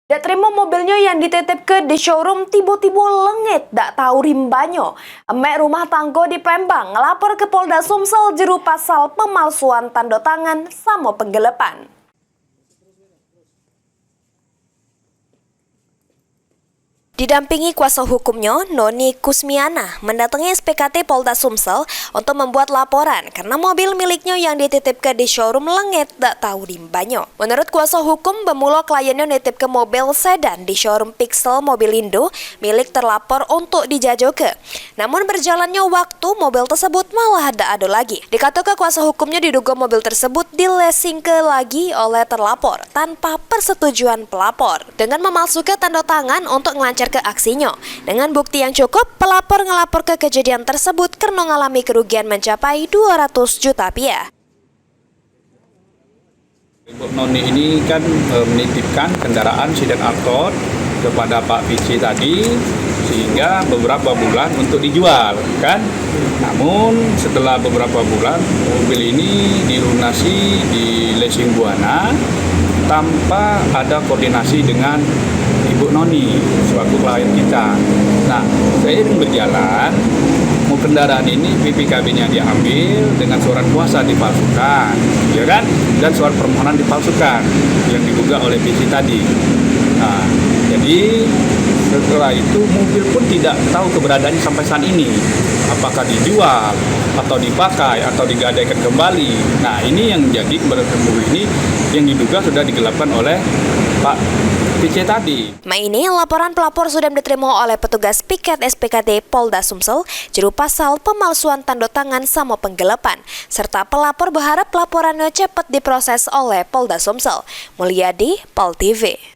Dak terima mobilnya yang dititip ke di showroom tiba-tiba lengit, dak tahu rimbanya. Emek rumah tangga di Palembang ngelapor ke Polda Sumsel jeru pasal pemalsuan tanda tangan sama penggelapan. Didampingi kuasa hukumnya, Noni Kusmiana mendatangi SPKT Polda Sumsel untuk membuat laporan karena mobil miliknya yang dititipkan di showroom lengit tak tahu rimbanya. Menurut kuasa hukum, bermula kliennya nitip ke mobil sedan di showroom Pixel Mobilindo milik terlapor untuk dijajoke. Namun berjalannya waktu, mobil tersebut malah tak ada lagi. Dikatakan kuasa hukumnya diduga mobil tersebut dilesingke lagi oleh terlapor tanpa persetujuan pelapor dengan memalsukan tanda tangan untuk melancarkan ke aksinya. Dengan bukti yang cukup, pelapor ngelapor ke kejadian tersebut karena mengalami kerugian mencapai 200 juta rupiah. Ibu Noni ini kan menitipkan kendaraan sedan Accord kepada Pak Vici tadi sehingga beberapa bulan untuk dijual kan. Namun setelah beberapa bulan mobil ini dilunasi di leasing Buana tanpa ada koordinasi dengan Ibu Noni selaku klien kita. Nah, seiring berjalan, kendaraan ini PPKB-nya diambil dengan surat kuasa dipalsukan, ya kan? Dan surat permohonan dipalsukan yang diduga oleh PC tadi. Nah, jadi setelah itu mobil pun tidak tahu keberadaannya sampai saat ini. Apakah dijual atau dipakai atau digadaikan kembali. Nah, ini yang jadi keberadaan mobil ini yang diduga sudah digelapkan oleh Pak PC tadi. Ini laporan pelapor sudah diterima oleh petugas piket SPKT Polda Sumsel jeru pasal pemalsuan tanda tangan sama penggelapan, serta pelapor berharap laporannya cepat diproses oleh Polda Sumsel. Mulyadi, Pol TV.